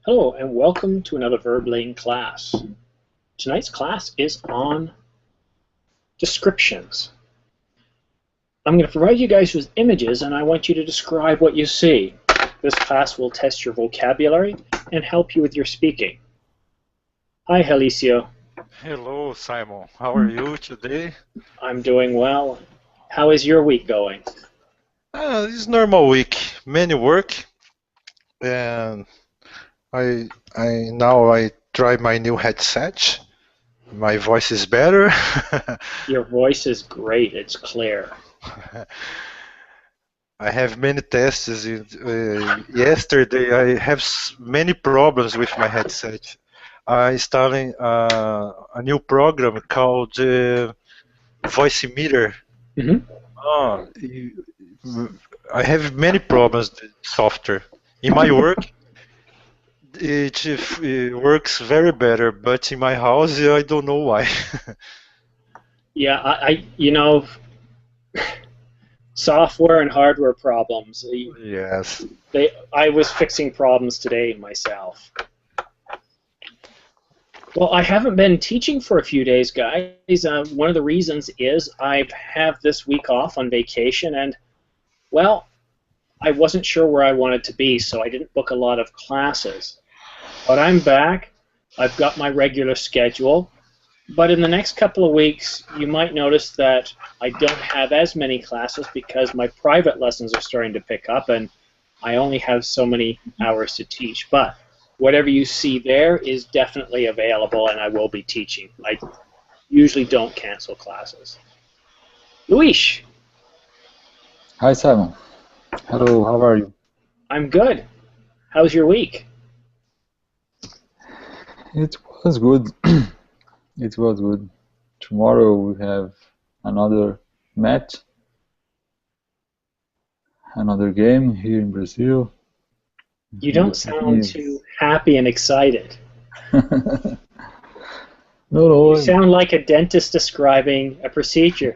Hello and welcome to another Verbling class. Tonight's class is on descriptions. I'm going to provide you guys with images and I want you to describe what you see. This class will test your vocabulary and help you with your speaking. Hi, Helicio. Hello, Simon. How are you today? I'm doing well. How is your week going? It's normal week. Many work, and I try my new headset. My voice is better. Your voice is great. It's clear. I have many tests. Yesterday, I have many problems with my headset. I installing a new program called Voicemeeter. Oh, I have many problems with software. In my work, it works very better, but in my house, I don't know why. Yeah, software and hardware problems. Yes. I was fixing problems today myself. Well, I haven't been teaching for a few days, guys. One of the reasons is I have this week off on vacation, and, well, I wasn't sure where I wanted to be, so I didn't book a lot of classes. But I'm back. I've got my regular schedule. But in the next couple of weeks, you might notice that I don't have as many classes because my private lessons are starting to pick up, and I only have so many hours to teach. But whatever you see there is definitely available, and I will be teaching. I usually don't cancel classes. Luis. Hi, Simon. Hello, how are you? I'm good. How's your week? It was good. It was good. Tomorrow we have another match, another game here in Brazil. You don't sound too happy and excited. No. You sound like a dentist describing a procedure.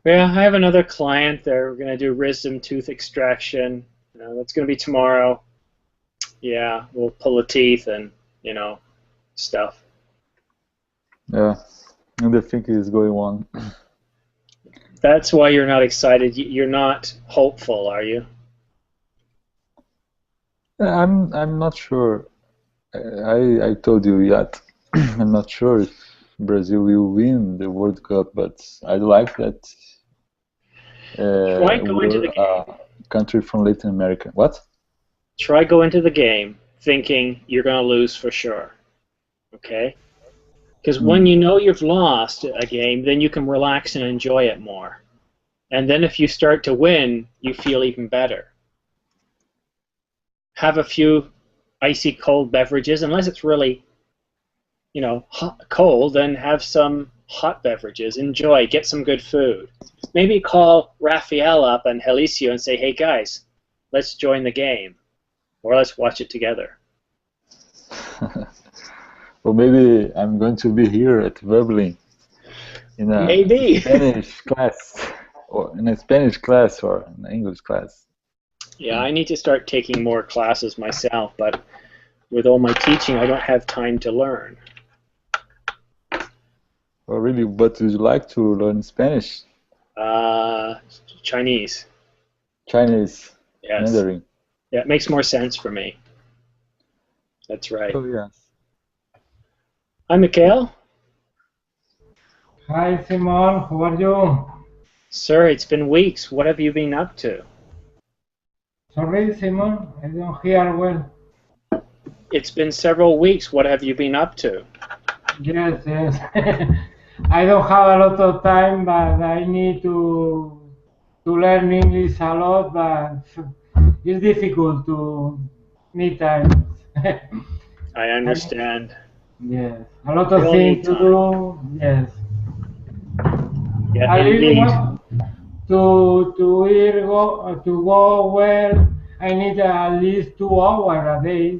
Yeah, I have another client. They're going to do wisdom tooth extraction. That's going to be tomorrow. Yeah, we'll pull the teeth and, stuff. Yeah, and the thing is going on. That's why you're not excited. You're not hopeful, are you? I'm not sure. I told you yet. I'm not sure if Brazil will win the World Cup, but I like that we're a country from Latin America. What? Try go into the game thinking you're going to lose for sure. Okay? Because when you know you've lost a game, then you can relax and enjoy it more. And then if you start to win, you feel even better. Have a few icy cold beverages, unless it's really, cold, then have some hot beverages. Enjoy, get some good food. Maybe call Rafael up and Helicio and say, hey guys, let's join the game. Or let's watch it together. Well, maybe I'm going to be here at Verbling in a Spanish class, or in a Spanish class, or an English class. Yeah, I need to start taking more classes myself, but with all my teaching, I don't have time to learn. Oh, really? But would you like to learn Spanish? Chinese. Chinese. Yes. Mandarin. Yeah, it makes more sense for me. That's right. Oh, yes. Hi, Mikhail. Hi, Simon. How are you? Sir, it's been weeks. What have you been up to? Sorry, Simon. I don't hear well. It's been several weeks. What have you been up to? Yes. I don't have a lot of time, but I need to learn English a lot, but it's difficult to meet time. I understand. Yes, a lot of things to do. Yes. Yeah, I really indeed. want to go well. I need at least 2 hours a day,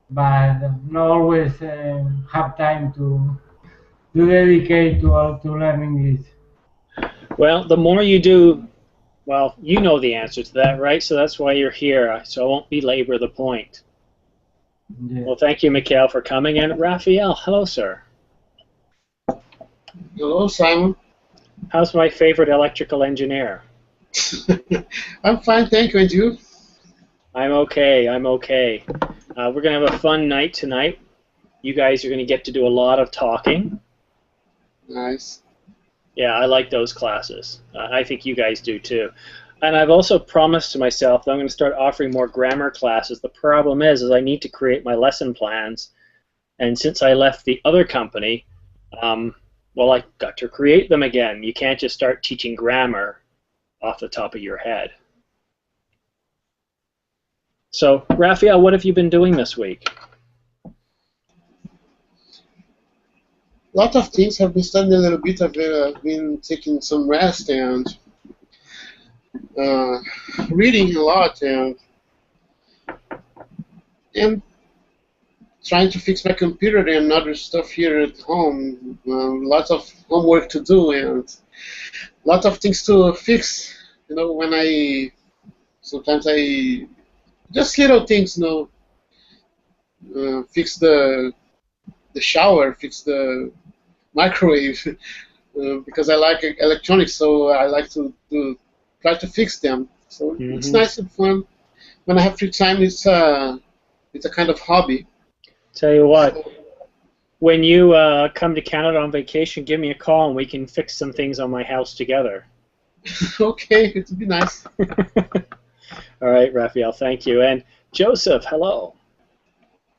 but not always have time to dedicate to learn English. Well, the more you do Well, you know the answer to that, right? So that's why you're here. So I won't belabor the point. Yeah. Well, thank you, Mikhail, for coming. And Raphael, hello, sir. Hello, Simon. How's my favorite electrical engineer? I'm fine, thank you. And you? I'm okay. I'm okay. We're going to have a fun night tonight. You guys are going to get to do a lot of talking. Nice. Yeah, I like those classes. I think you guys do too. And I've also promised to myself that I'm going to start offering more grammar classes. The problem is I need to create my lesson plans. And since I left the other company, well, I got to create them again. You can't just start teaching grammar off the top of your head. So, Raphael, what have you been doing this week? A lot of things. Have been studying a little bit. I've been taking some rest and reading a lot and trying to fix my computer and other stuff here at home. Lots of homework to do and a lot of things to fix. You know, when sometimes I just little things. You know, fix the shower, fix the microwave. Because I like electronics, so I like to try to fix them. So it's nice and fun. When I have free time, it's a kind of hobby. Tell you what, when you come to Canada on vacation, give me a call and we can fix some things on my house together. Okay, it would be nice. All right, Raphael, thank you. And Joseph, hello.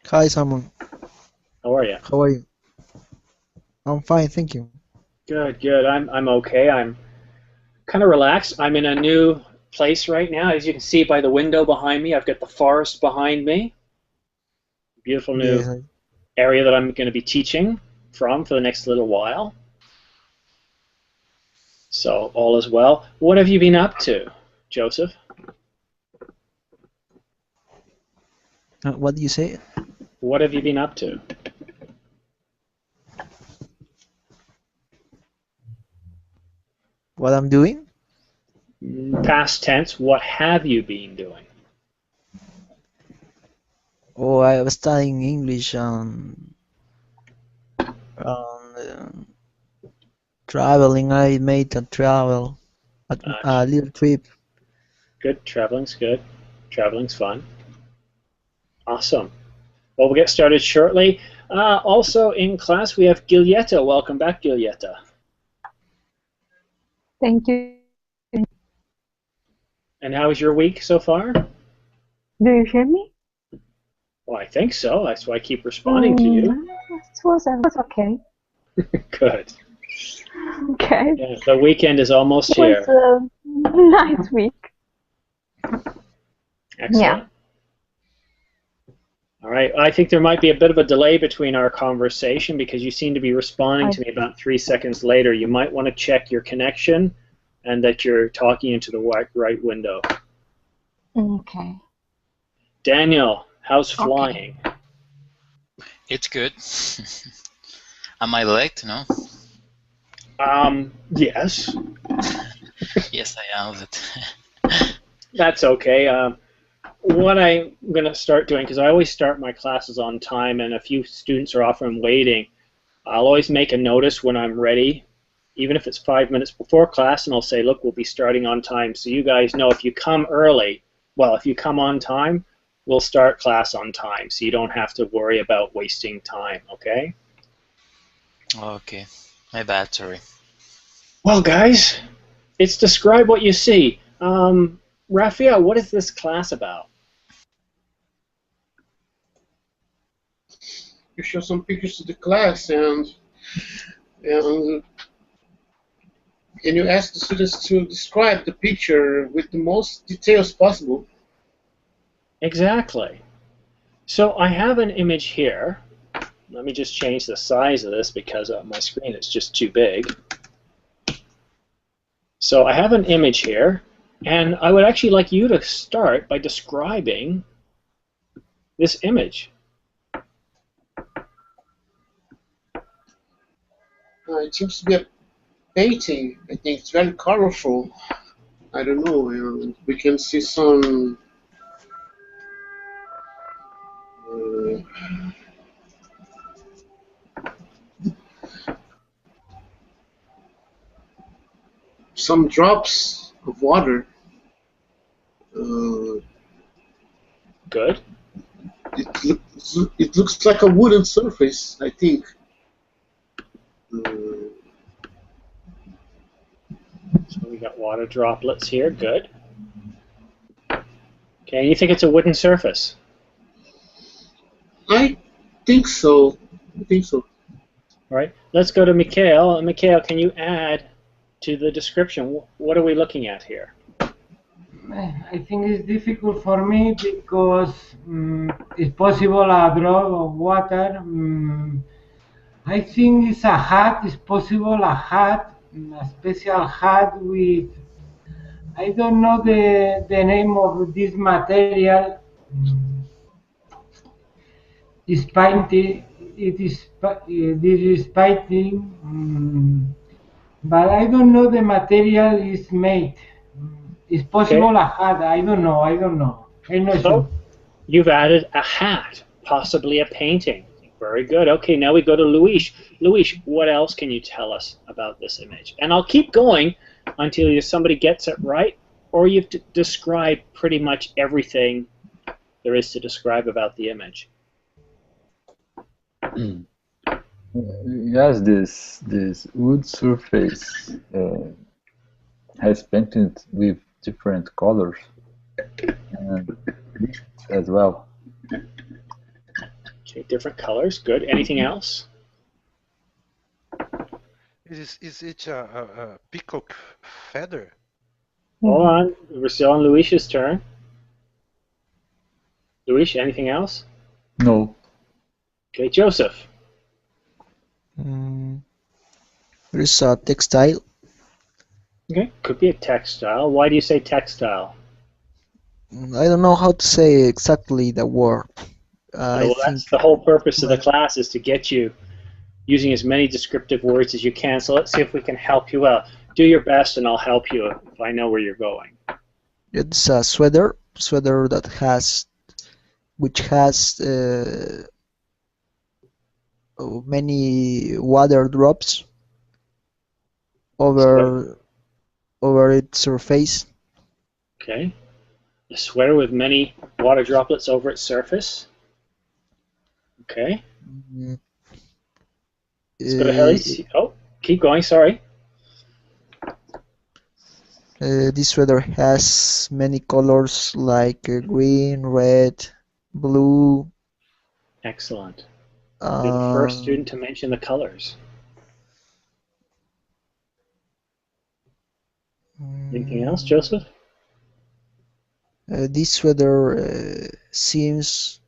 Hi, Simon. How are you? How are you? I'm fine, thank you. Good, good. I'm okay. I'm kind of relaxed. I'm in a new place right now. As you can see by the window behind me, I've got the forest behind me. Beautiful new Yes, area that I'm going to be teaching from for the next little while. So all is well. What have you been up to, Joseph? what do you say? What have you been up to? What I'm doing? Past tense, what have you been doing? Oh, I was studying English traveling. I made a a little trip. Good. Traveling's good. Traveling's fun. Awesome. Well, we'll get started shortly. Also in class, we have Giulietta. Welcome back, Giulietta. Thank you. And how was your week so far? Do you hear me? Well, I think so. That's why I keep responding to you. It was okay. Good. Okay. Yeah, the weekend is almost It here. was a nice week. Excellent. Yeah. All right. I think there might be a bit of a delay between our conversation because you seem to be responding to me about 3 seconds later. You might want to check your connection and that you're talking into the right window. Okay. Daniel, how's flying? It's good. Am I late? No? Yes. Yes, I am. But That's okay. What I'm going to start doing, because I always start my classes on time, and a few students are often waiting, I'll always make a notice when I'm ready, even if it's 5 minutes before class, and I'll say, look, we'll be starting on time. So you guys know if you come early, well, if you come on time, we'll start class on time, so you don't have to worry about wasting time, okay? okay, my bad, sorry. Well, guys, it's describe what you see. Raphael, what is this class about? You show some pictures to the class and you ask the students to describe the picture with the most details possible. Exactly. So I have an image here. Let me just change the size of this because my screen is just too big. So I have an image here, and I would actually like you to start by describing this image. It seems to be a painting. I think it's very colorful. I don't know. We can see some. Uh, some drops of water. Good. It looks like a wooden surface, I think. So we got water droplets here. Good. Okay, you think it's a wooden surface? I think so. All right. Let's go to Mikhail. Mikhail, can you add to the description? What are we looking at here? I think it's difficult for me because it's possible a drop of water. I think it's a hat. It's possible a hat, a special hat with. I don't know the name of this material. It's painted. It is this is painting, but I don't know the material is made. It's possible a hat. I don't know. I'm not sure. You've added a hat, possibly a painting. Very good. Okay, now we go to Luis. Luis, what else can you tell us about this image? And I'll keep going until somebody gets it right, or you've described pretty much everything there is to describe about the image. Yes, this wood surface has painted with different colors and as well. Okay, different colors. Good. Anything else? Is it a peacock feather? Hold on. We're still on Luis's turn. Luis, anything else? No. Okay, Joseph. There is a textile. Okay, could be a textile. Why do you say textile? I don't know how to say exactly the word. Well, that's the whole purpose of the class, is to get you using as many descriptive words as you can. So let's see if we can help you out. Do your best, and I'll help you if I know where you're going. It's a sweater that which has many water drops over its surface. Okay. A sweater with many water droplets over its surface. Okay. Let's go to Harry. Oh, keep going, sorry. This sweater has many colors like green, red, blue. Excellent. You're the first student to mention the colors. Anything else, Joseph? This sweater seems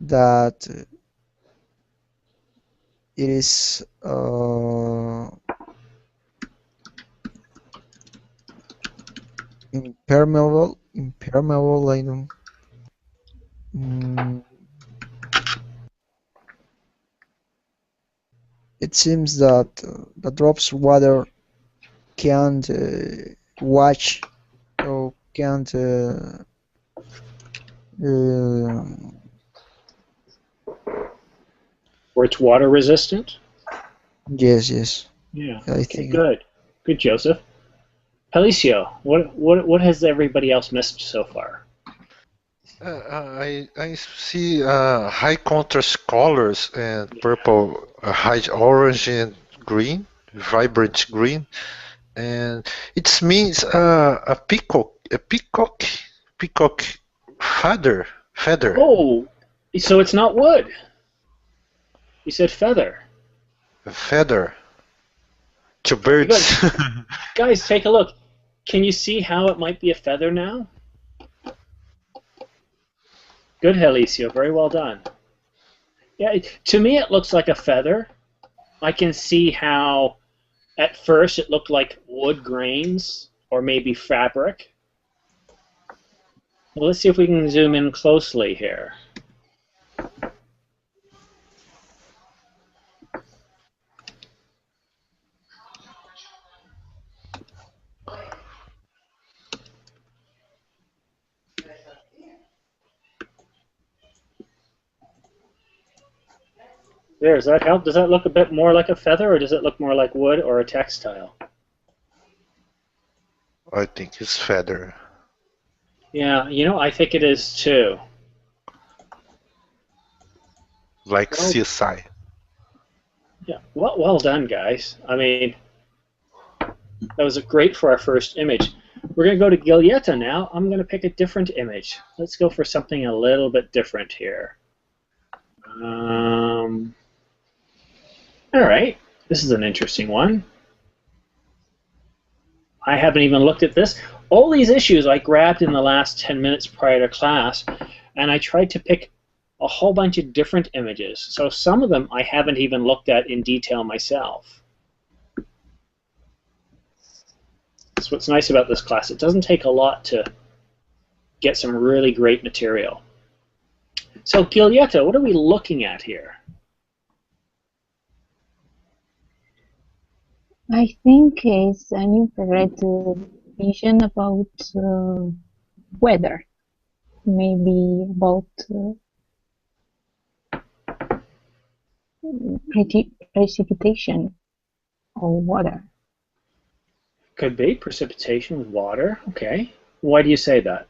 that it is impermeable. I don't. It seems that the drops of water can't wash or can't Or it's water resistant? Yes. Yeah. I think. Good. Good, Joseph. Felicio, what has everybody else missed so far? I see high contrast colors and purple, high orange and green, vibrant green, and it means a peacock feather. Oh, so it's not wood. You said feather. A feather. Two birds. Guys, take a look. Can you see how it might be a feather now? Good, Helicio. Very well done. Yeah, to me it looks like a feather. I can see how at first it looked like wood grains or maybe fabric. Well, let's see if we can zoom in closely here. There, does that help? Does that look a bit more like a feather, or does it look more like wood or a textile? I think it's feather. Yeah, you know, I think it is too. Like Well, CSI. yeah, well done, guys. I mean, that was great for our first image. We're going to go to Giulietta now. I'm going to pick a different image. Let's go for something a little bit different here. All right, this is an interesting one. I haven't even looked at this. All these issues I grabbed in the last 10 minutes prior to class, and I tried to pick a whole bunch of different images. So some of them I haven't even looked at in detail myself. That's what's nice about this class. It doesn't take a lot to get some really great material. So Giulietta, what are we looking at here? I think it's an infrared vision about weather, maybe about precipitation or water. Could be precipitation with water. Okay. Why do you say that?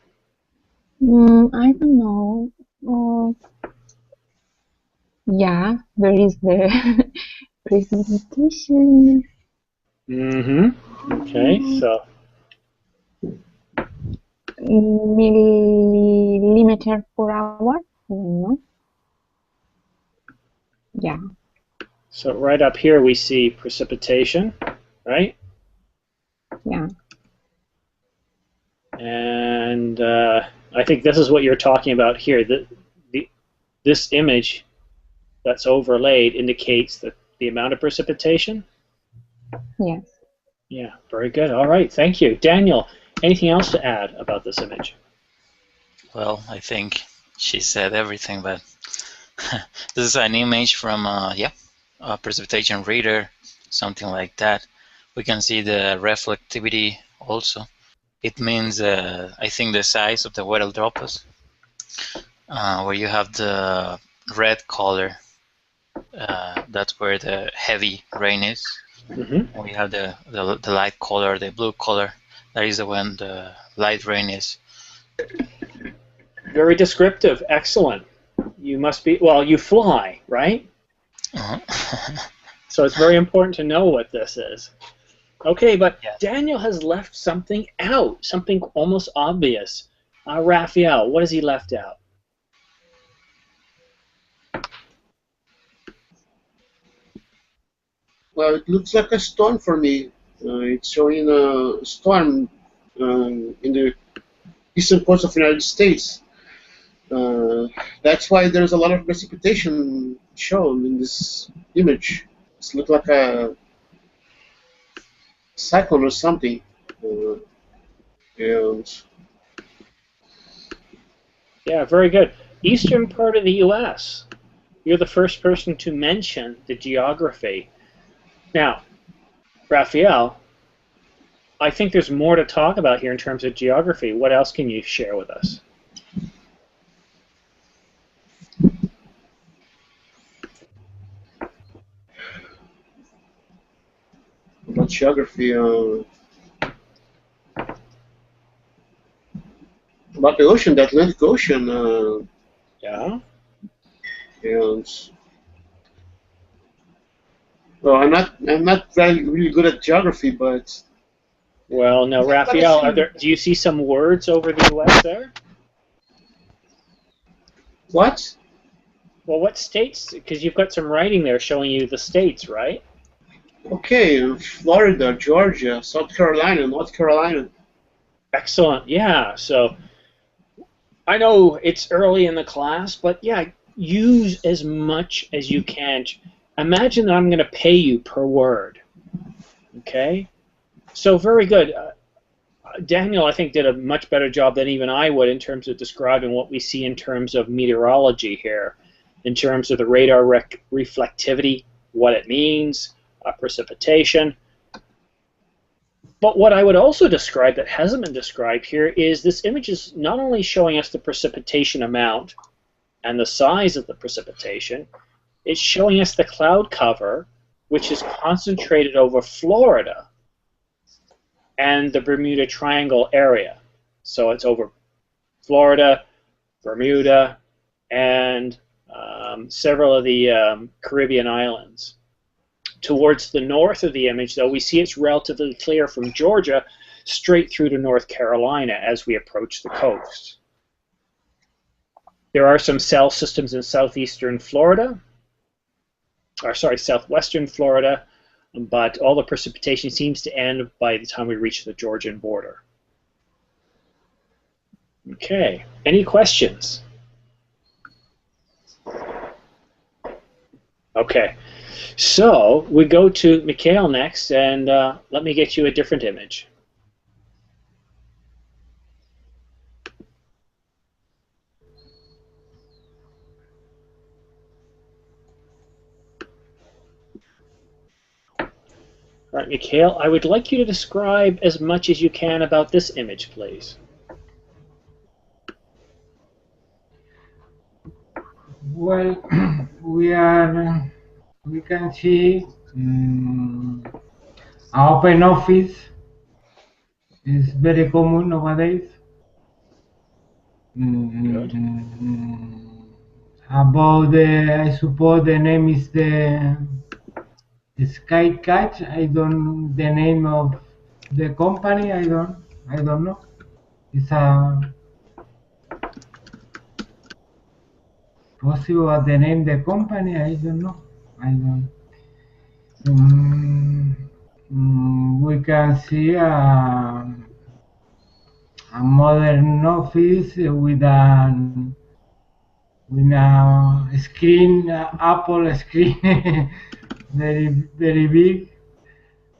I don't know. Yeah, there is the precipitation. Okay, so Millimeter per hour. No. Yeah. so right up here we see precipitation, right? Yeah. And I think this is what you're talking about here. This image that's overlaid indicates the amount of precipitation. Yes. Yeah, very good. All right, thank you. Daniel, anything else to add about this image? Well, I think she said everything, but this is an image from a precipitation reader, something like that. We can see the reflectivity also. It means, I think, the size of the weather droplets, where you have the red color. That's where the heavy rain is. And we have the light color, the blue color. That is the when the light rain is. Very descriptive. Excellent. You must be, well, you fly, right? So it's very important to know what this is. Okay, but Yeah. Daniel has left something out, something almost obvious. Raphael, what has he left out? Well, it looks like a storm for me. It's showing a storm in the eastern coast of the United States. That's why there's a lot of precipitation shown in this image. It looks like a cyclone or something. And Yeah, very good. Eastern part of the U.S. You're the first person to mention the geography. Now, Raphael, I think there's more to talk about here in terms of geography. What else can you share with us? about geography, about the ocean, the Atlantic Ocean, Yeah. and well, I'm not really good at geography, but Well, no, Raphael, do you see some words over the U.S. there? what? Well, what states? Because you've got some writing there showing you the states, right? Okay, Florida, Georgia, South Carolina, North Carolina. Excellent. Yeah. So I know it's early in the class, but yeah, use as much as you can. Imagine that I'm going to pay you per word. Okay? So very good. Daniel, I think, did a much better job than even I would in terms of describing what we see in terms of meteorology here, in terms of the radar reflectivity, what it means, precipitation. But what I would also describe that hasn't been described here is this image is not only showing us the precipitation amount and the size of the precipitation, it's showing us the cloud cover, which is concentrated over Florida and the Bermuda Triangle area. So it's over Florida, Bermuda, and several of the Caribbean islands. Towards the north of the image, though, we see it's relatively clear from Georgia straight through to North Carolina as we approach the coast. There are some cell systems in southwestern Florida, but all the precipitation seems to end by the time we reach the Georgian border. Okay, any questions? Okay, so we go to Mikhail next, and let me get you a different image. All right, Mikhail, I would like you to describe as much as you can about this image, please. Well, we can see an open office is very common nowadays. About I suppose the name is the Skycatch. The name of the company. I don't know. It's a possible the name the company. I don't know. We can see a modern office with a screen, Apple screen, very big,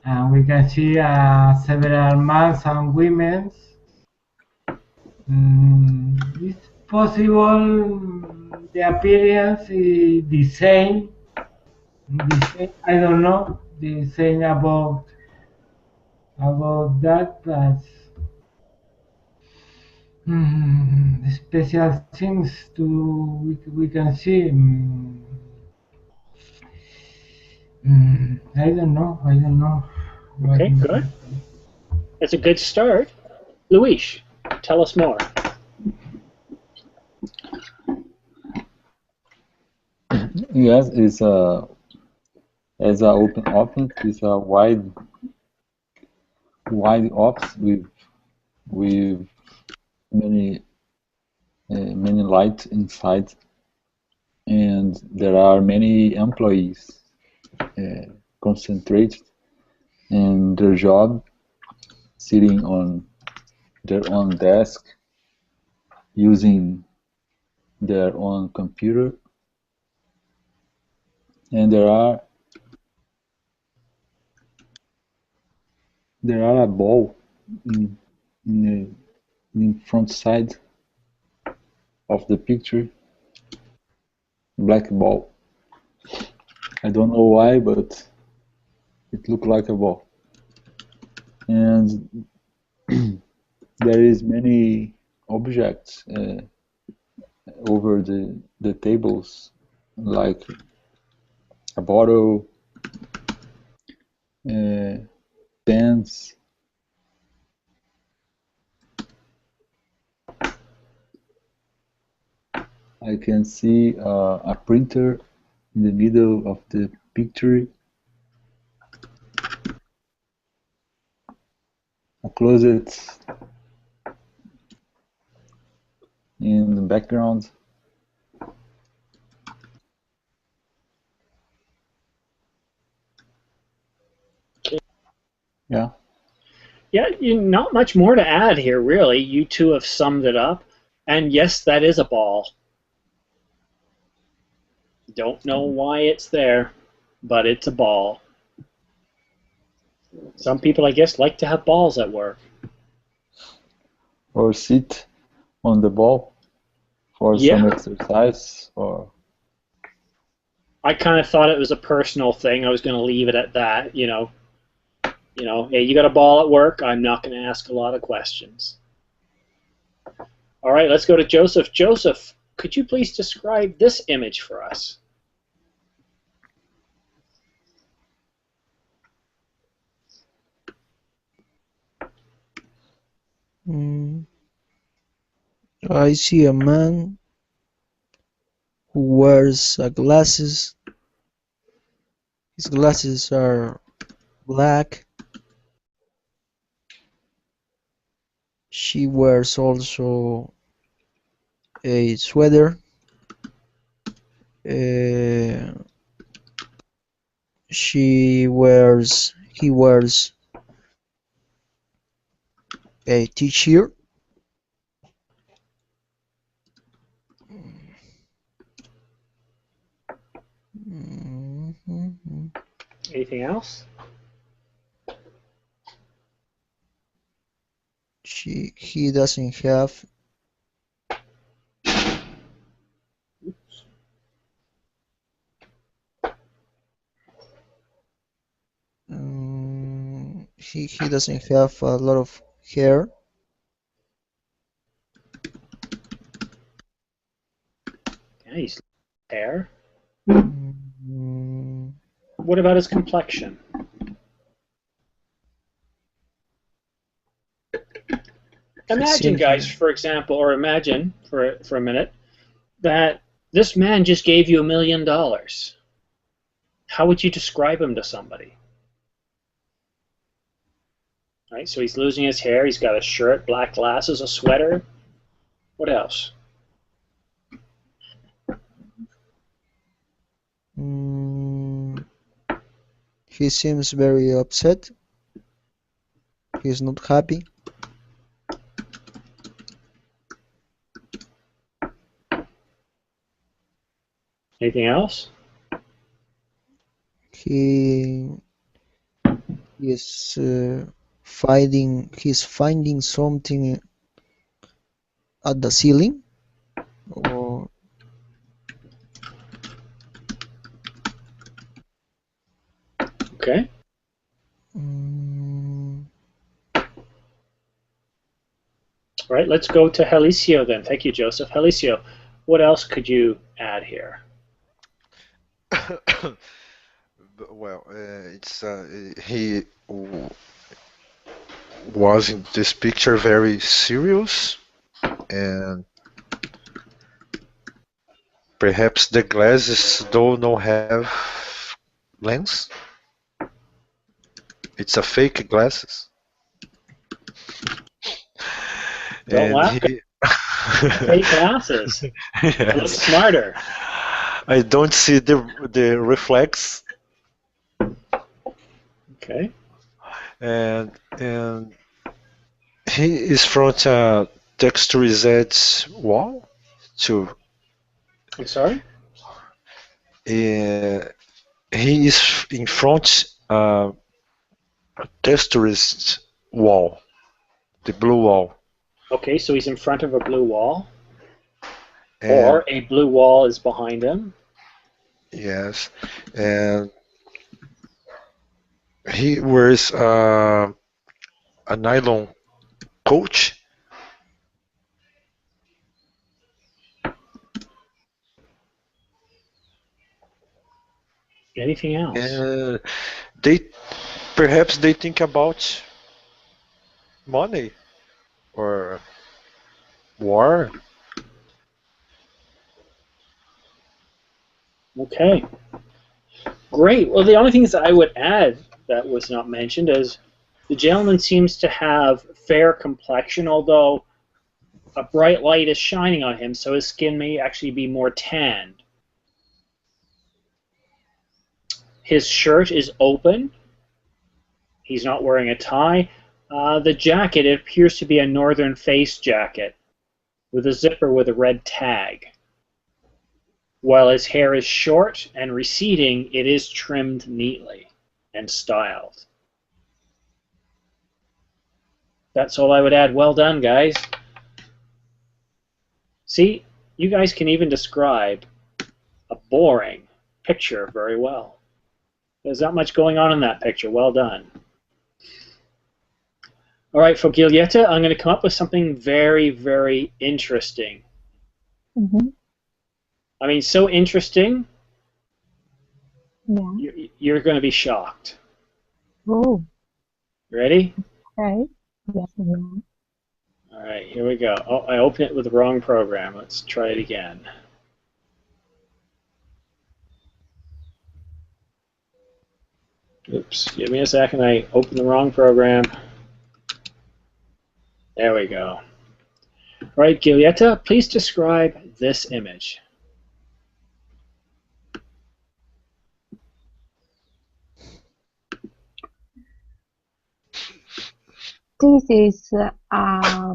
and we can see several men and women. It's possible the appearance is the same. I don't know the same about that, but special things we can see. I don't know. Okay, good. That's a good start. Luis, tell us more. Yes, it's as an open office. It's a wide office with many lights inside, and there are many employees concentrated in their job, sitting on their own desk, using their own computer, and there are a ball in front side of the picture, black ball. I don't know why, but it looked like a ball. And there is many objects over the tables, like a bottle, pens, I can see a printer in the middle of the picture, a closet in the background. Yeah. Yeah, not much more to add here, really. You two have summed it up. And yes, that is a ball. Don't know why it's there, but it's a ball. Some people, I guess, like to have balls at work. Or sit on the ball for some exercise. Or I kind of thought it was a personal thing. I was going to leave it at that, hey, you got a ball at work, I'm not going to ask a lot of questions. All right, let's go to Joseph. Joseph, could you please describe this image for us? Mm, I see a man who wears glasses. His glasses are black. She wears also a sweater. Uh, he wears a t-shirt. Mhm. Anything else? He doesn't have he doesn't have a lot of hair. Yeah, he's hair. Mm, What about his complexion? Imagine, seems- guys, for example, or imagine for a minute that this man just gave you $1 million. How would you describe him to somebody? Right, so he's losing his hair, he's got a shirt, black glasses, a sweater. What else? mm, he seems very upset. He's not happy. Anything else? He is he's finding something at the ceiling. Or Okay. mm, All right, let's go to Helicio then. Thank you, Joseph. Helicio, what else could you add here? Well, he was in this picture very serious, and perhaps the glasses do not have lens. It's a fake glasses. Don't And laugh. he Fake glasses. Look yes. smarter. I don't see the reflex, Okay. and he is front a texturized wall to I'm sorry? he is in front a texturized wall, the blue wall. Okay, so he's in front of a blue wall, And or a blue wall is behind him. yes, and he wears a nylon coat. Anything else? And they perhaps they think about money or war. Okay. Great. Well, the only things that I would add that was not mentioned is the gentleman seems to have fair complexion, although a bright light is shining on him, so his skin may actually be more tanned. His shirt is open. He's not wearing a tie. The jacket, it appears to be a Northern Face jacket with a zipper with a red tag. While his hair is short and receding, it is trimmed neatly and styled. That's all I would add. Well done, guys. See, you guys can even describe a boring picture very well. There's not much going on in that picture. Well done. All right, for Giulietta, I'm going to come up with something very, very interesting. Mm-hmm. I mean, so interesting, Yeah. you're going to be shocked. Oh, You ready? right. Yes, yeah. All right, here we go. Oh, I opened it with the wrong program. Let's try it again. Oops, give me a second. I opened the wrong program. There we go. All right, Giulietta, please describe this image. This is I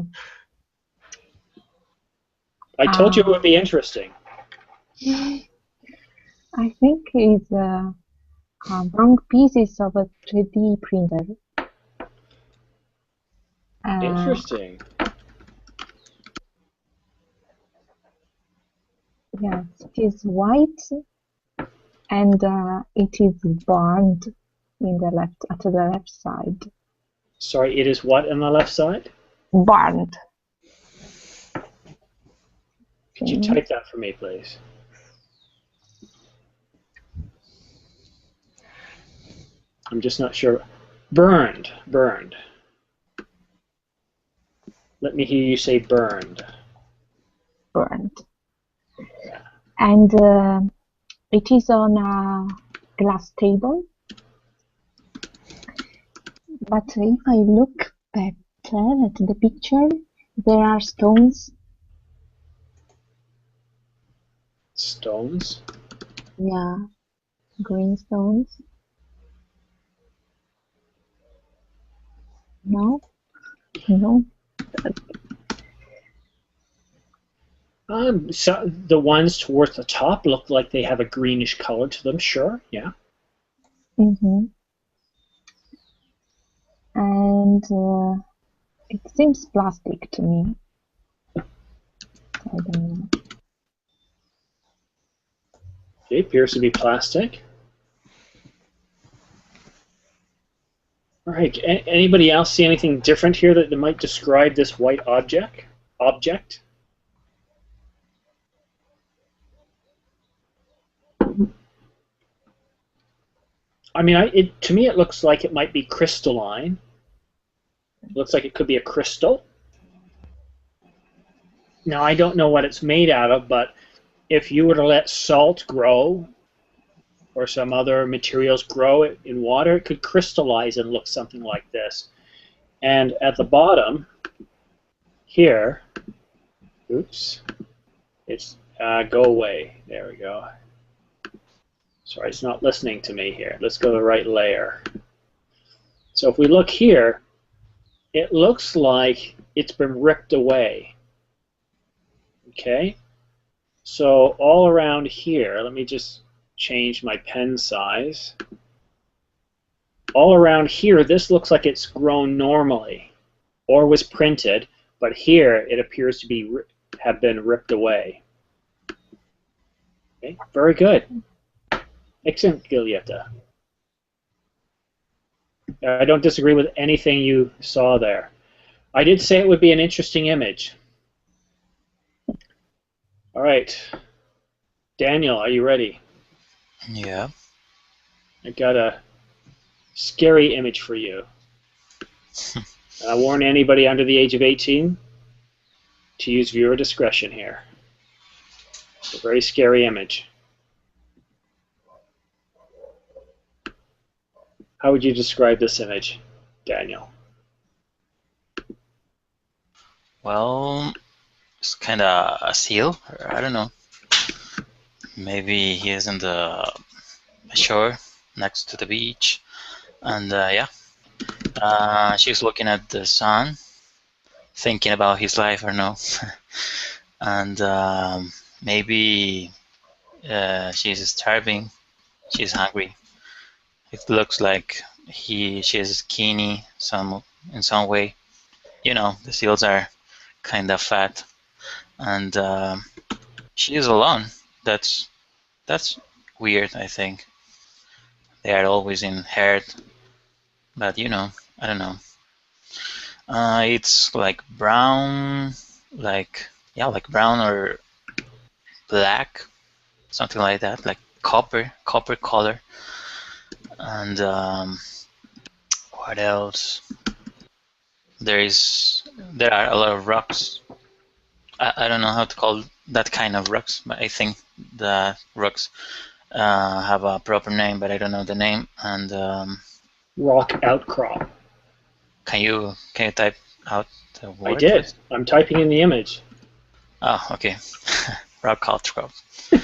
told you it would be interesting. I think it's long pieces of a 3D printer. Interesting. Yes, it is white, and it is burned in the left at the left side. Sorry, it is what on the left side? Burned. Could you type that for me, please? I'm just not sure. Burned. Burned. Let me hear you say burned. Burned. And it is on a glass table. But if I look better at the picture, there are stones. Stones? Yeah, green stones. No? No? So the ones towards the top look like they have a greenish color to them, sure, yeah. Mm-hmm. And it seems plastic to me. I don't know. It appears to be plastic. All right, anybody else see anything different here that might describe this white object? I mean, to me it looks like it might be crystalline. It looks like it could be a crystal. Now, I don't know what it's made out of, but if you were to let salt grow or some other materials grow in water, it could crystallize and look something like this. And at the bottom here, oops, it's go away. There we go. Sorry, it's not listening to me here. Let's go to the right layer. So if we look here, it looks like it's been ripped away. Okay? So all around here, let me just change my pen size. All around here, this looks like it's grown normally or was printed, but here it appears to have been ripped away. Okay, very good. Excellent, Giulietta. I don't disagree with anything you saw there. I did say it would be an interesting image. All right. Daniel, are you ready? Yeah. I got a scary image for you. And I warn anybody under the age of 18 to use viewer discretion here. It's a very scary image. How would you describe this image, Daniel? Well, it's kind of a seal. I don't know. Maybe he is in the shore next to the beach, and yeah, she's looking at the sun, thinking about his life or no, and maybe she's starving. She's hungry. It looks like she is skinny in some way. You know, the seals are kind of fat, and she is alone. That's weird, I think. They are always in herd, but you know, I don't know. It's like brown, like brown or black, something like that, like copper color. And what else? there are a lot of rocks. I don't know how to call that kind of rocks, but I think the rocks have a proper name, but I don't know the name. And Rock outcrop. can you type out the word? I did. I'm typing in the image. Oh, okay. Rock outcrop. You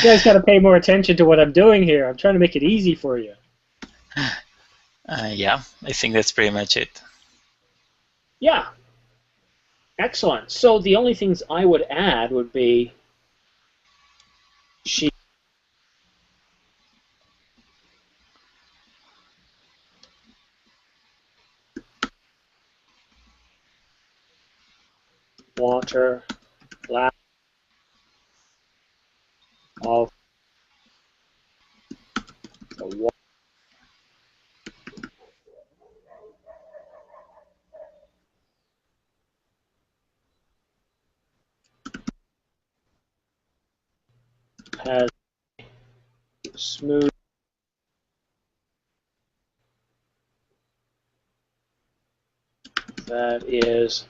guys got to pay more attention to what I'm doing here. I'm trying to make it easy for you. Yeah, I think that's pretty much it. Yeah. Excellent. So the only things I would add would be she water glass of the water. Has smooth that is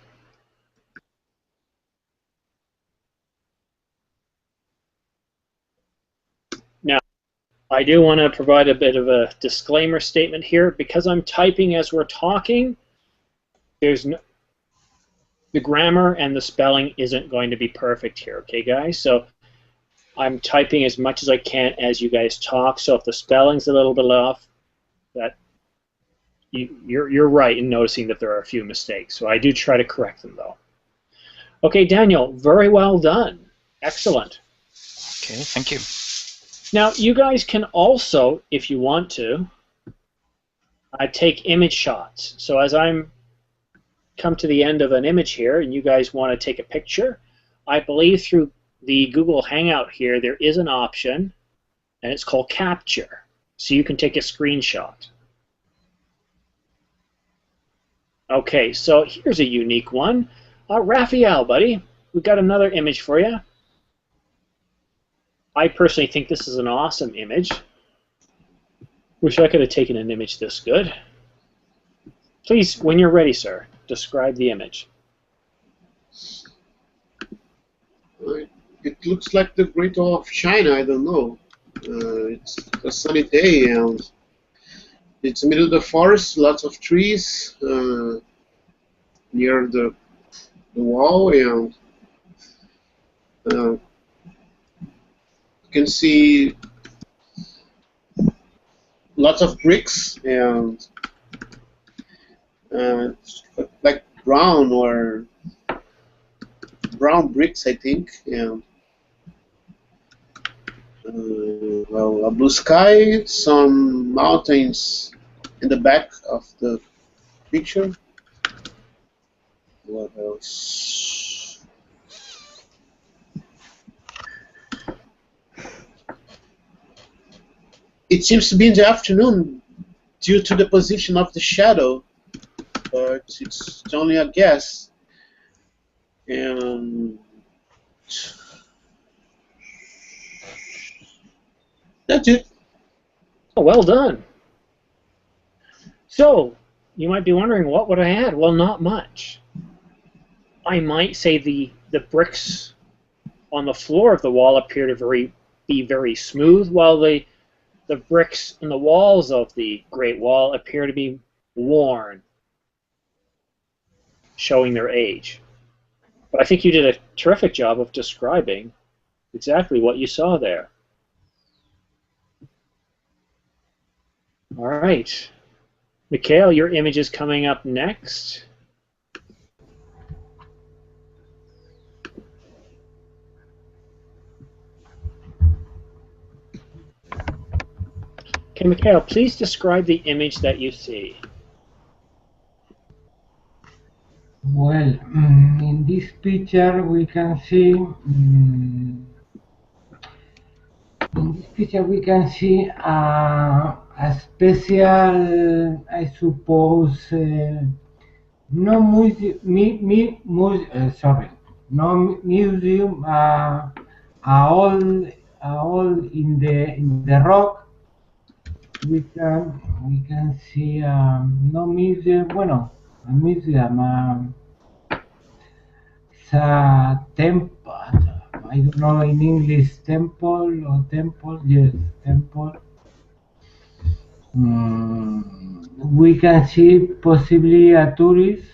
now. I do want to provide a bit of a disclaimer statement here because I'm typing as we're talking. There's no, the grammar and the spelling isn't going to be perfect here, okay, guys? So I'm typing as much as I can as you guys talk. So if the spelling's a little bit off, that you're right in noticing that there are a few mistakes. So I do try to correct them, though. Okay, Daniel, very well done. Excellent. Okay, thank you. Now, you guys can also, if you want to, take image shots. So as I'm come to the end of an image here, and you guys want to take a picture, I believe through the Google Hangout here, there is an option, and it's called Capture. So you can take a screenshot. Okay, so here's a unique one. Raphael, buddy, we've got another image for you. I personally think this is an awesome image. Wish I could have taken an image this good. Please, when you're ready, sir, describe the image. It looks like the Great Wall of China. I don't know. It's a sunny day and it's middle of the forest. Lots of trees near the wall, and you can see lots of bricks and like brown bricks, I think, and well, a blue sky, some mountains in the back of the picture. What else? It seems to be in the afternoon due to the position of the shadow, but it's only a guess. And that's it. Oh, well done. So, you might be wondering, what would I add? Well, not much. I might say the bricks on the floor of the wall appear to be very smooth, while the bricks in the walls of the Great Wall appear to be worn, showing their age. But I think you did a terrific job of describing exactly what you saw there. All right. Mikhail, your image is coming up next. Okay, Mikhail, please describe the image that you see. Well, in this picture we can see a special, I suppose, no museum, all in the rock, we can see no museum. Bueno, a museum. It's a temple. I don't know in English temple or temple. Yes, temple. We can see possibly a tourist.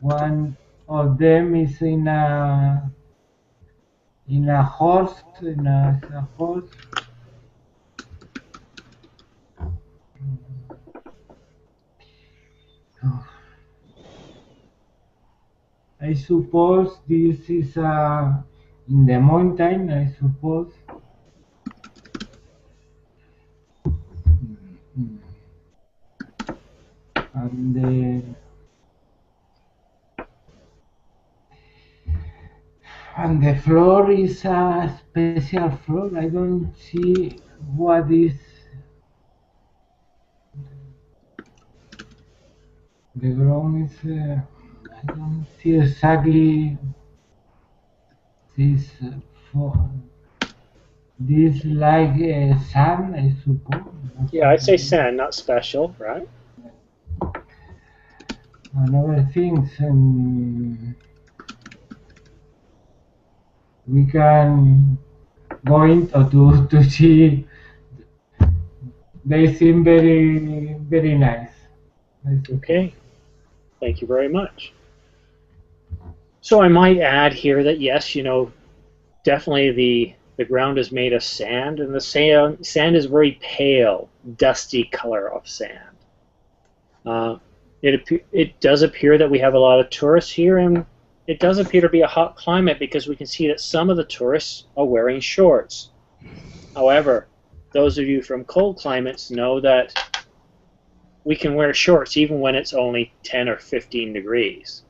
One of them is in a horse. In a horse. I suppose this is in the mountain. I suppose. And the floor is a special floor. I don't see what is the ground is. I don't see exactly this for this like sand, I suppose. Yeah, I'd say sand, not special, right? Another things, we can go into to see. They seem very very nice. Okay, thank you very much. So I might add here that yes, definitely the ground is made of sand, and the sand is very pale, dusty color of sand. It does appear that we have a lot of tourists here, and it does appear to be a hot climate because we can see that some of the tourists are wearing shorts. However, those of you from cold climates know that we can wear shorts even when it's only 10 or 15 degrees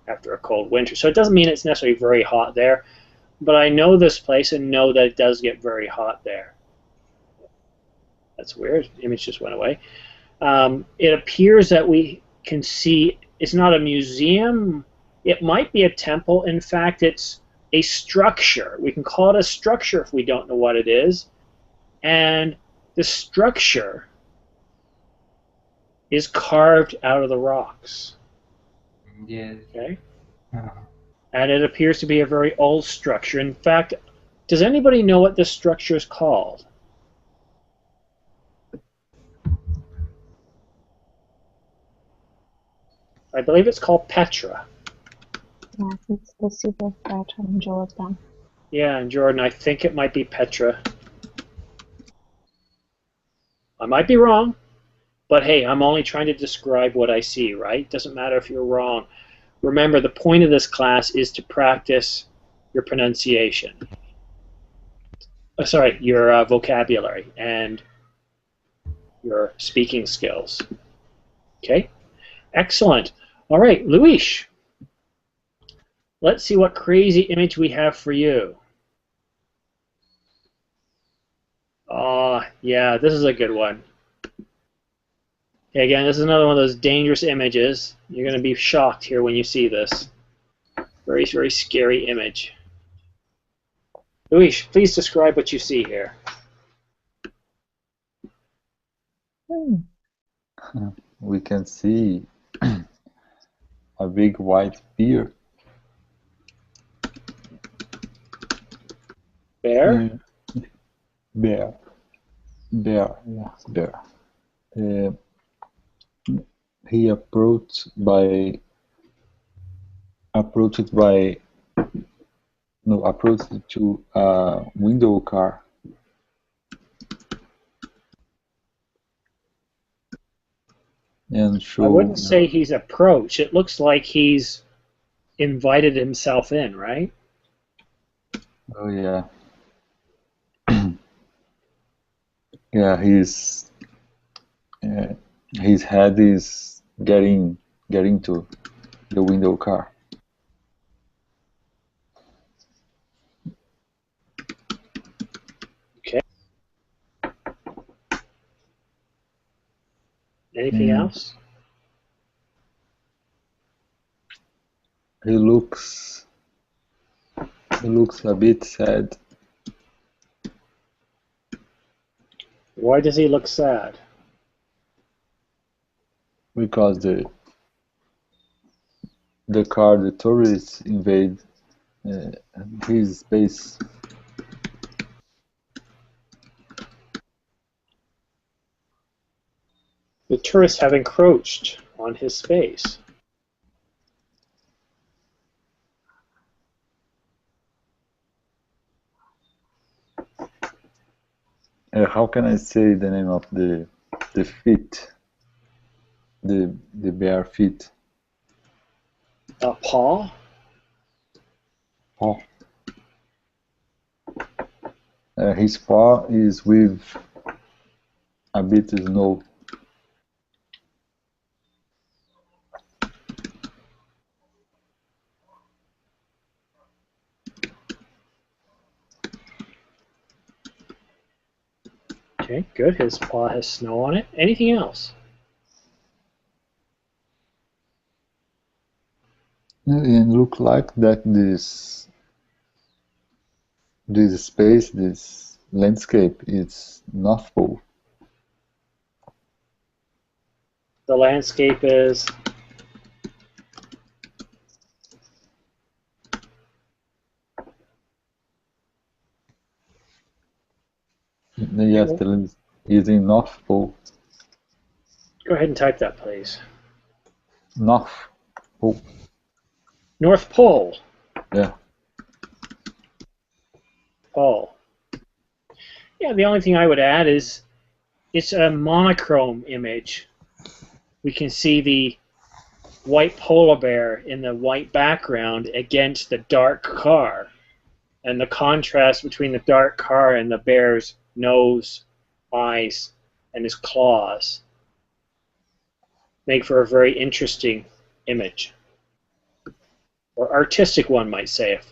after a cold winter. So it doesn't mean it's necessarily very hot there, but I know this place and know that it does get very hot there. That's weird. The image just went away. It appears that we can see it's not a museum. It might be a temple. In fact, it's a structure. We can call it a structure if we don't know what it is. And the structure is carved out of the rocks. Yes. Okay. And it appears to be a very old structure. In fact, does anybody know what this structure is called? I believe it's called Petra. Yes, it's the city of Petra in Jordan. Yeah, in Jordan, I think it might be Petra. I might be wrong, but hey, I'm only trying to describe what I see, right? Doesn't matter if you're wrong. Remember, the point of this class is to practice your pronunciation. Sorry, your vocabulary and your speaking skills. Okay? Excellent. All right, Luis, let's see what crazy image we have for you. Oh, yeah, this is a good one. Okay, again, this is another one of those dangerous images. You're going to be shocked here when you see this. Very, very scary image. Luis, please describe what you see here. We can see a big white bear. Bear? Bear. Bear, yeah, bear. He approached to a window car. And I wouldn't say he's approached. It looks like he's invited himself in, right? Oh yeah. Yeah, his head is getting to the window car. Okay. Anything else? He looks a bit sad. Why does he look sad? Because the tourists invade his space. The tourists have encroached on his space. How can I say the name of the feet? The bare feet. Paw? Paw. His paw is with a bit of snow. Okay, good. His paw has snow on it. Anything else? And look like that this space, this landscape is North Pole. The landscape is Yes, the land is in North Pole. Go ahead and type that, please. North Pole. North Pole. Yeah. Pole. Yeah, the only thing I would add is it's a monochrome image. We can see the white polar bear in the white background against the dark car. And the contrast between the dark car and the bear's nose, eyes, and his claws make for a very interesting image. Or artistic, one might say, if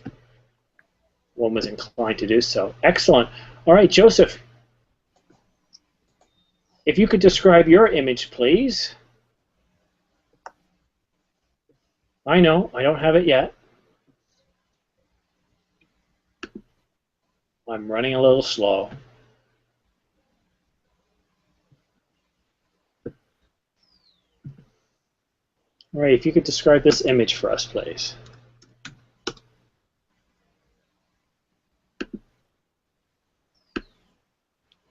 one was inclined to do so. Excellent. All right, Joseph, if you could describe your image, please. I know, I don't have it yet. I'm running a little slow. All right, if you could describe this image for us, please.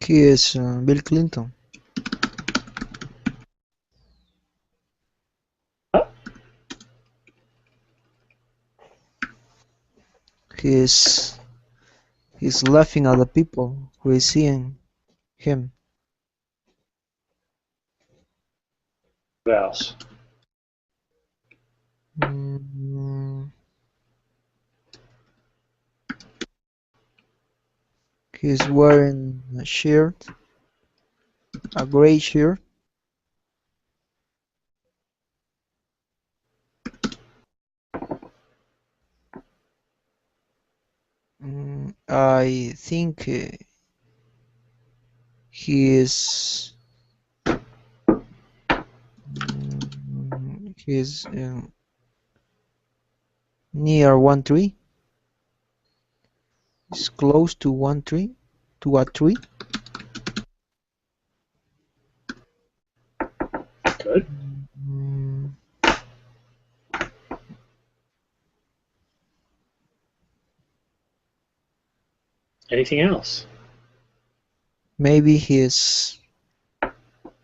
He is Bill Clinton. He's laughing at the people who is seeing him. What else? He's wearing a shirt, a gray shirt. I think he is near one tree. He's close to one tree, to a tree. Good. Anything else? Maybe his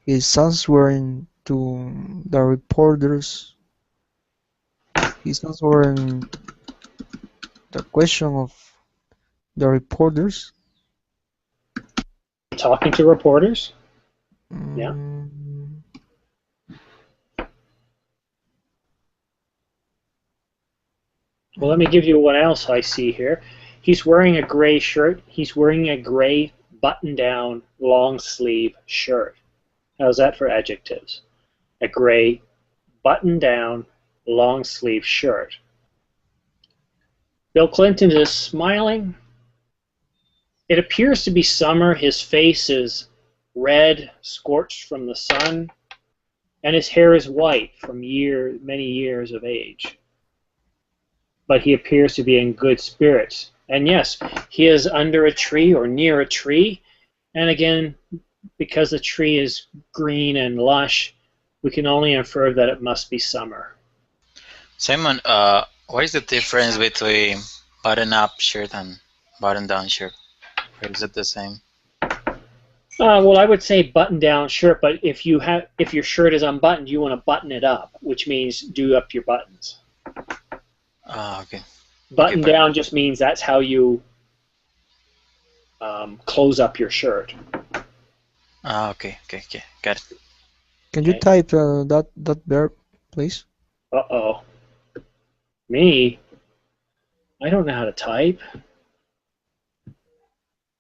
answering to the reporters. He's answering the question of the reporters. Talking to reporters? Yeah. Well, let me give you what else I see here. He's wearing a gray shirt. He's wearing a gray button-down long-sleeve shirt. How's that for adjectives? A gray button-down long-sleeve shirt. Bill Clinton is smiling. It appears to be summer. His face is red, scorched from the sun, and his hair is white from many years of age. But he appears to be in good spirits. And yes, he is under a tree or near a tree. And again, because the tree is green and lush, we can only infer that it must be summer. Simon, what is the difference between button-up shirt and button-down shirt? Or is it the same? Well, I would say button-down shirt, but if your shirt is unbuttoned, you want to button it up, which means do up your buttons. Okay. Button down just means that's how you close up your shirt. Okay, got it. Can you type that verb, please? Uh-oh. Me? I don't know how to type.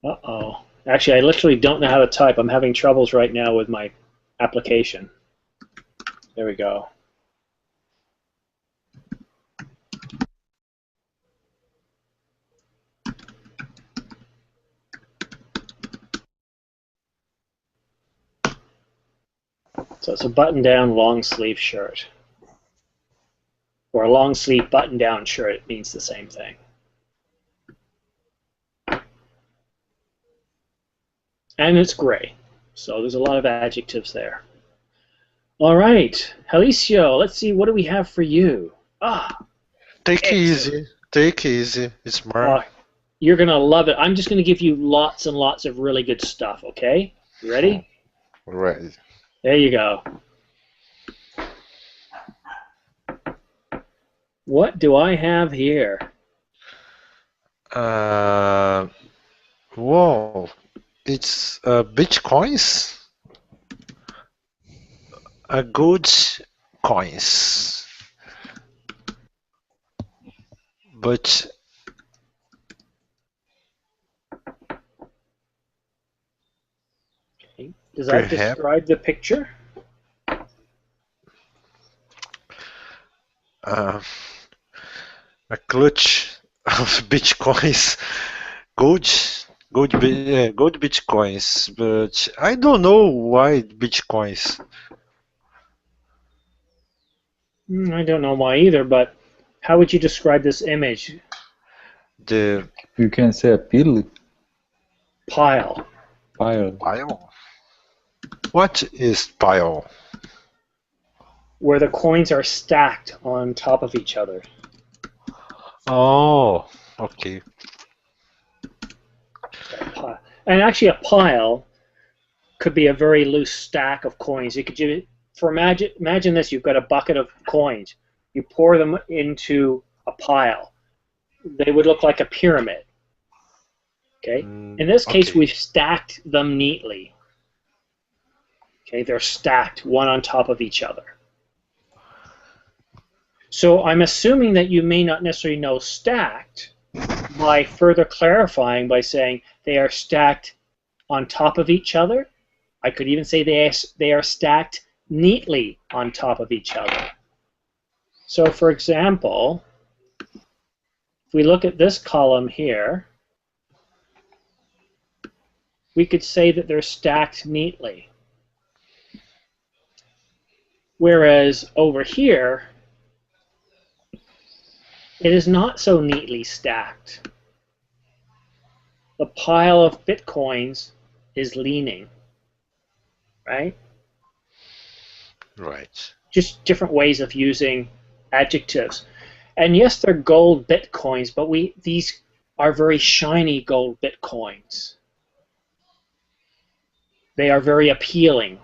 Uh-oh. Actually, I literally don't know how to type. I'm having troubles right now with my application. There we go. So it's a button-down long-sleeve shirt. Or a long-sleeve button-down shirt. It means the same thing. And it's gray. So there's a lot of adjectives there. All right. Jaliscio, let's see. What do we have for you? Take it easy. Take it easy. It's smart. You're going to love it. I'm just going to give you lots and lots of really good stuff, okay? You ready? Right. There you go. What do I have here? Whoa. It's Bitcoins. Good coins. But okay. Does that describe the picture? A clutch of Bitcoins. Gold Bitcoins, but I don't know why Bitcoins. I don't know why either, but how would you describe this image? You can say a pile. Pile. Pile? What is pile? Where the coins are stacked on top of each other. Oh, okay. And actually, a pile could be a very loose stack of coins. You could imagine this: you've got a bucket of coins. You pour them into a pile. They would look like a pyramid. Okay. In this case, we've stacked them neatly. Okay, they're stacked one on top of each other. So I'm assuming that you may not necessarily know stacked by further clarifying by saying they are stacked on top of each other. I could even say they are stacked neatly on top of each other. So for example, if we look at this column here, we could say that they're stacked neatly. Whereas over here, it is not so neatly stacked. The pile of Bitcoins is leaning, right? Right. Just different ways of using adjectives. And yes, they're gold Bitcoins, but these are very shiny gold Bitcoins. They are very appealing.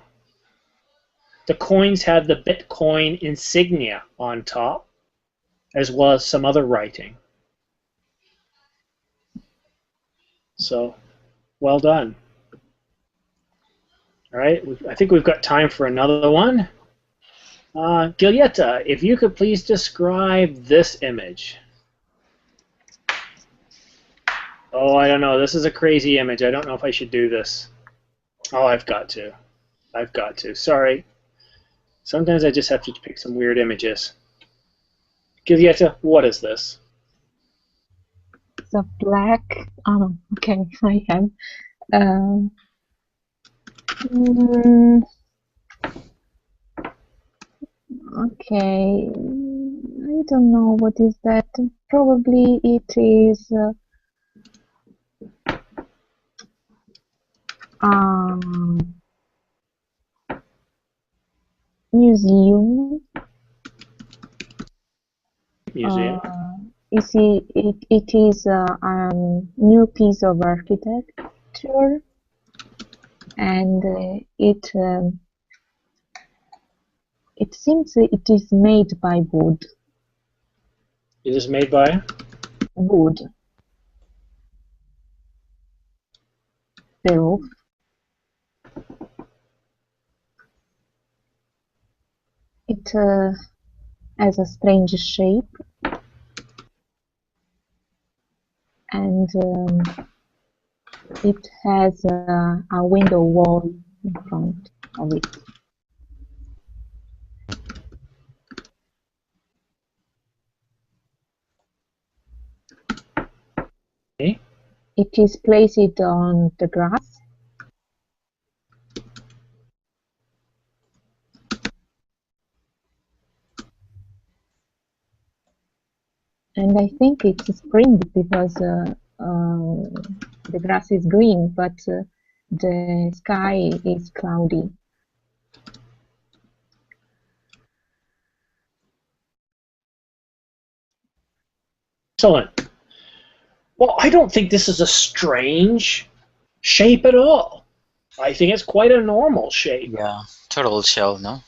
The coins have the Bitcoin insignia on top, as well as some other writing. So, well done. All right, I think we've got time for another one. Giulietta, if you could please describe this image. Oh, I don't know. This is a crazy image. I don't know if I should do this. Oh, I've got to. I've got to. Sorry. Sometimes I just have to pick some weird images. Giulietta, what is this? It's a black. Oh, okay. I have. Okay. I don't know what is that. Probably it is. museum. Museum. It is a new piece of architecture, and it seems it is made by wood. It is made by? Wood. The roof. It has a strange shape, and it has a window wall in front of it. Okay. It is placed on the grass. And I think it's spring because the grass is green, but the sky is cloudy. Excellent. Well, I don't think this is a strange shape at all. I think it's quite a normal shape. Yeah, turtle shell, no?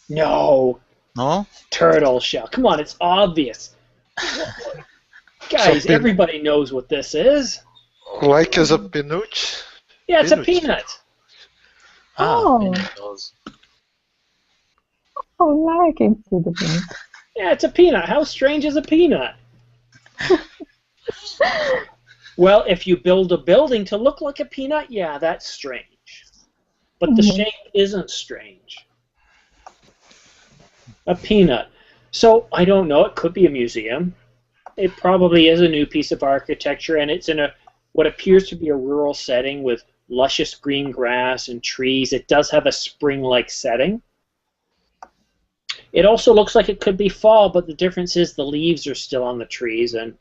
No, No? turtle shell. Come on, it's obvious. Guys, Something- everybody knows what this is. Like as a peanut. Yeah, it's a Peanut. peanut. Oh. Pinnacles. Oh, now I can see the thing. Yeah, it's a peanut. How strange is a peanut? Well, if you build a building to look like a peanut, yeah, that's strange. But the shape isn't strange. A peanut. So, I don't know, it could be a museum. It probably is a new piece of architecture, and it's in a what appears to be a rural setting with luscious green grass and trees. It does have a spring-like setting. It also looks like it could be fall, but the difference is the leaves are still on the trees, and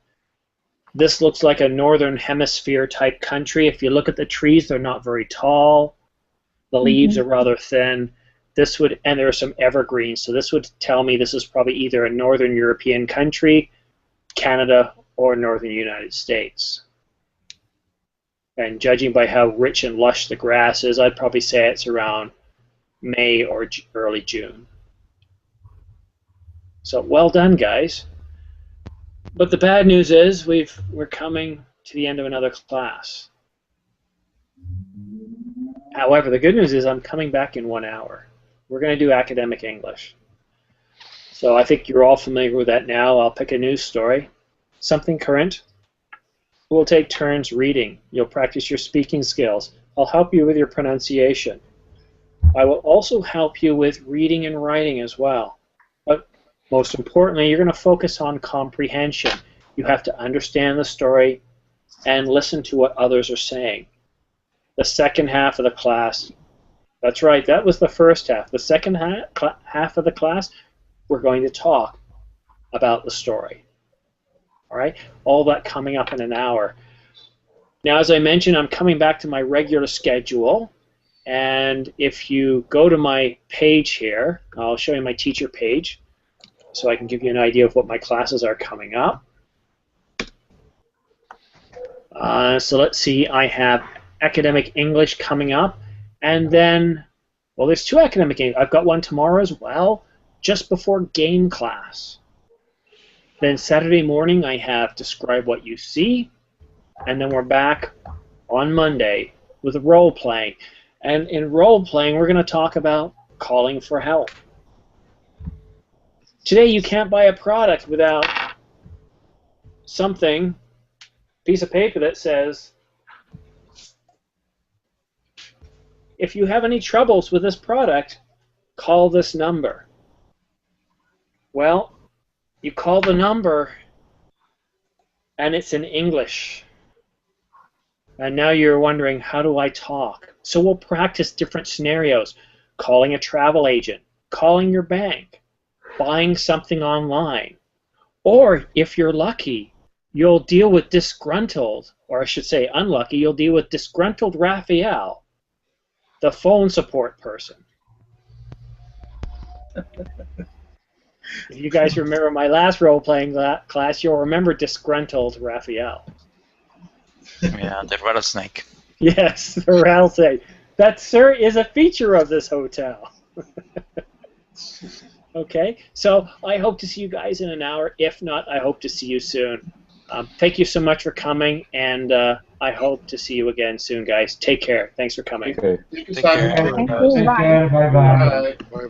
this looks like a northern hemisphere type country. If you look at the trees, they're not very tall. The leaves are rather thin. This would, and there are some evergreens, so this would tell me this is probably either a northern European country, Canada, or northern United States. And judging by how rich and lush the grass is, I'd probably say it's around May or early June. So well done, guys. But the bad news is we're coming to the end of another class. However, the good news is I'm coming back in 1 hour. We're going to do academic English. So I think you're all familiar with that now. I'll pick a news story, something current. We'll take turns reading. You'll practice your speaking skills. I'll help you with your pronunciation. I will also help you with reading and writing as well. But most importantly, you're going to focus on comprehension. You have to understand the story and listen to what others are saying. The second half of the class, that's right, that was the first half. The second half of the class, we're going to talk about the story. All right, all that coming up in an hour. Now, as I mentioned, I'm coming back to my regular schedule, and if you go to my page here, I'll show you my teacher page, so I can give you an idea of what my classes are coming up. So let's see, I have academic English coming up, and then, well, there's two academic English. I've got one tomorrow as well, just before game class. Then Saturday morning I have Describe What You See, and then we're back on Monday with role playing. And in role playing we're going to talk about calling for help. Today you can't buy a product without something, piece of paper that says, if you have any troubles with this product, call this number. Well, you call the number and it's in English. And now you're wondering, how do I talk? So we'll practice different scenarios. Calling a travel agent, calling your bank, buying something online. Or if you're lucky, you'll deal with disgruntled, or I should say unlucky, you'll deal with disgruntled Raphael. the phone support person. If you guys remember my last role-playing class, you'll remember disgruntled Raphael. Yeah, the rattlesnake. Yes, the rattlesnake. That, sir, is a feature of this hotel. Okay, so I hope to see you guys in an hour. If not, I hope to see you soon. Thank you so much for coming, and I hope to see you again soon, guys. Take care. Thanks for coming. Okay. Thank you, Take care. Simon. Thank you. Take Bye. care. Bye bye. Bye. Bye